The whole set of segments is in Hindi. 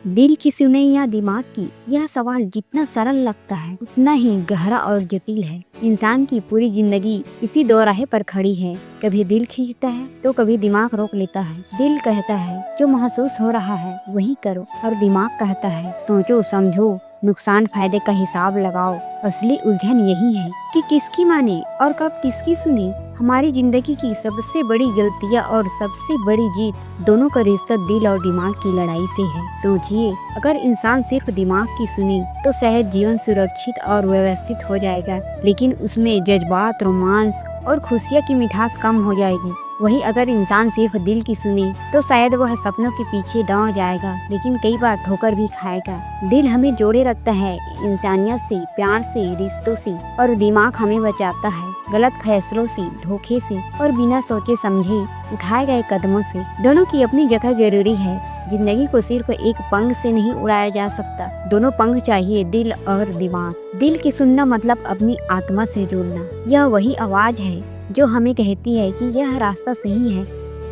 दिल की सुने या दिमाग की, यह सवाल जितना सरल लगता है उतना ही गहरा और जटिल है। इंसान की पूरी जिंदगी इसी दोराहे पर खड़ी है। कभी दिल खींचता है तो कभी दिमाग रोक लेता है। दिल कहता है जो महसूस हो रहा है वही करो, और दिमाग कहता है सोचो समझो, नुकसान फायदे का हिसाब लगाओ। असली उलझन यही है कि किसकी माने और कब किसकी सुने। हमारी जिंदगी की सबसे बड़ी गलतियाँ और सबसे बड़ी जीत, दोनों का रिश्ता दिल और दिमाग की लड़ाई से है। सोचिए, अगर इंसान सिर्फ दिमाग की सुने तो शायद जीवन सुरक्षित और व्यवस्थित हो जाएगा, लेकिन उसमें जज्बात, रोमांस और खुशियाँ की मिठास कम हो जाएगी। वही अगर इंसान सिर्फ दिल की सुने तो शायद वह सपनों के पीछे दौड़ जाएगा, लेकिन कई बार ठोकर भी खाएगा। दिल हमें जोड़े रखता है इंसानियत से, प्यार से, रिश्तों से, और दिमाग हमें बचाता है गलत फैसलों से, धोखे से और बिना सोचे समझे उठाए गए कदमों से। दोनों की अपनी जगह जरूरी है। जिंदगी को सिर्फ एक पंख से नहीं उड़ाया जा सकता, दोनों पंख चाहिए, दिल और दिमाग। दिल की सुनना मतलब अपनी आत्मा से जुड़ना। यह वही आवाज है जो हमें कहती है कि यह रास्ता सही है,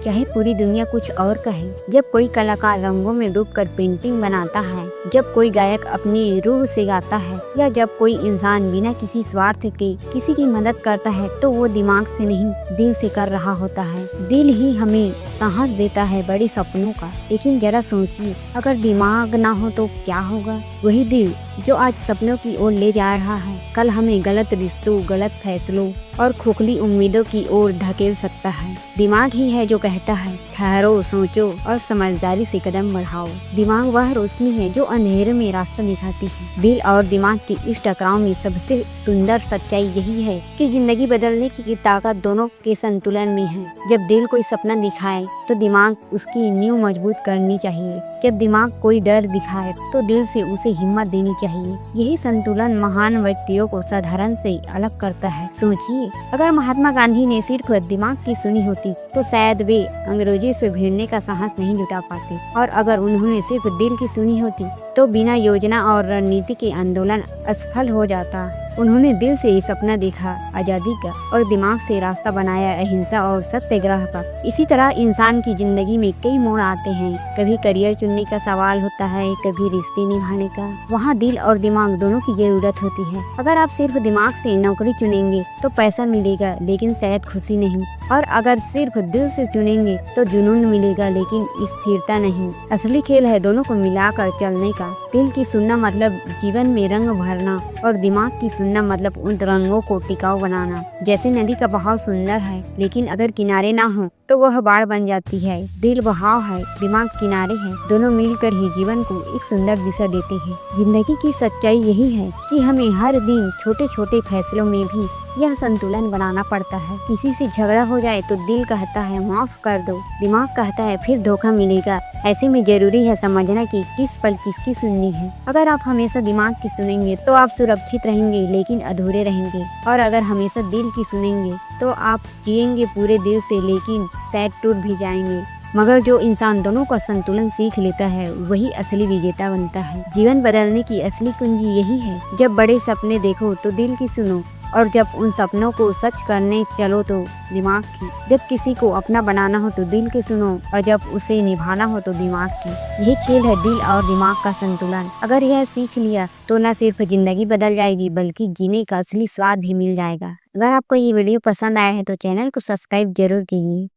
चाहे पूरी दुनिया कुछ और कहे। जब कोई कलाकार रंगों में डूबकर पेंटिंग बनाता है, जब कोई गायक अपनी रूह से गाता है, या जब कोई इंसान बिना किसी स्वार्थ के किसी की मदद करता है, तो वो दिमाग से नहीं दिल से कर रहा होता है। दिल ही हमें साहस देता है बड़े सपनों का। लेकिन जरा सोचिए, अगर दिमाग ना हो तो क्या होगा? वही दिल जो आज सपनों की ओर ले जा रहा है, कल हमें गलत रिश्तों, गलत फैसलों और खोखली उम्मीदों की ओर धकेल सकता है। दिमाग ही है जो कहता है ठहरो, सोचो और समझदारी से कदम बढ़ाओ। दिमाग वह रोशनी है जो अंधेरे में रास्ता दिखाती है। दिल और दिमाग के इस टकराव में सबसे सुंदर सच्चाई यही है कि जिंदगी बदलने की ताकत दोनों के संतुलन में है। जब दिल कोई सपना दिखाए तो दिमाग उसकी नींव मजबूत करनी चाहिए। जब दिमाग कोई डर दिखाए तो दिल से उसे हिम्मत देनी चाहिए। यही संतुलन महान व्यक्तियों को साधारण से अलग करता है। सोचिए, अगर महात्मा गांधी ने सिर्फ दिमाग की सुनी होती तो शायद वे अंग्रेजों से भिड़ने का साहस नहीं जुटा पाते, और अगर उन्होंने सिर्फ दिल की सुनी होती तो बिना योजना और रणनीति के आंदोलन असफल हो जाता। उन्होंने दिल से ही सपना देखा आजादी का, और दिमाग से रास्ता बनाया अहिंसा और सत्याग्रह का। इसी तरह इंसान की जिंदगी में कई मोड़ आते हैं। कभी करियर चुनने का सवाल होता है, कभी रिश्ते निभाने का। वहाँ दिल और दिमाग दोनों की जरूरत होती है। अगर आप सिर्फ दिमाग से नौकरी चुनेंगे तो पैसा मिलेगा, लेकिन शायद खुशी नहीं। और अगर सिर्फ दिल से चुनेंगे तो जुनून मिलेगा, लेकिन स्थिरता नहीं। असली खेल है दोनों को मिलाकर चलने का। दिल की सुनना मतलब जीवन में रंग भरना, और दिमाग की सुनना मतलब उन रंगों को टिकाऊ बनाना। जैसे नदी का बहाव सुंदर है, लेकिन अगर किनारे ना हो तो वह बाढ़ बन जाती है। दिल बहाव है, दिमाग किनारे है, दोनों मिलकर ही जीवन को एक सुंदर दिशा देते हैं। जिंदगी की सच्चाई यही है कि हमें हर दिन छोटे छोटे फैसलों में भी यह संतुलन बनाना पड़ता है। किसी से झगड़ा हो जाए तो दिल कहता है माफ कर दो, दिमाग कहता है फिर धोखा मिलेगा। ऐसे में जरूरी है समझना कि किस पल किसकी सुननी है। अगर आप हमेशा दिमाग की सुनेंगे तो आप सुरक्षित रहेंगे, लेकिन अधूरे रहेंगे। और अगर हमेशा दिल की सुनेंगे तो आप जिएंगे पूरे दिल से, लेकिन शायद टूट भी जाएंगे। मगर जो इंसान दोनों का संतुलन सीख लेता है वही असली विजेता बनता है। जीवन बदलने की असली कुंजी यही है। जब बड़े सपने देखो तो दिल की सुनो, और जब उन सपनों को सच करने चलो तो दिमाग की। जब किसी को अपना बनाना हो तो दिल की सुनो, और जब उसे निभाना हो तो दिमाग की। यही खेल है दिल और दिमाग का संतुलन। अगर यह सीख लिया तो न सिर्फ जिंदगी बदल जाएगी, बल्कि जीने का असली स्वाद भी मिल जाएगा। अगर आपको ये वीडियो पसंद आया है तो चैनल को सब्सक्राइब जरूर कीजिए।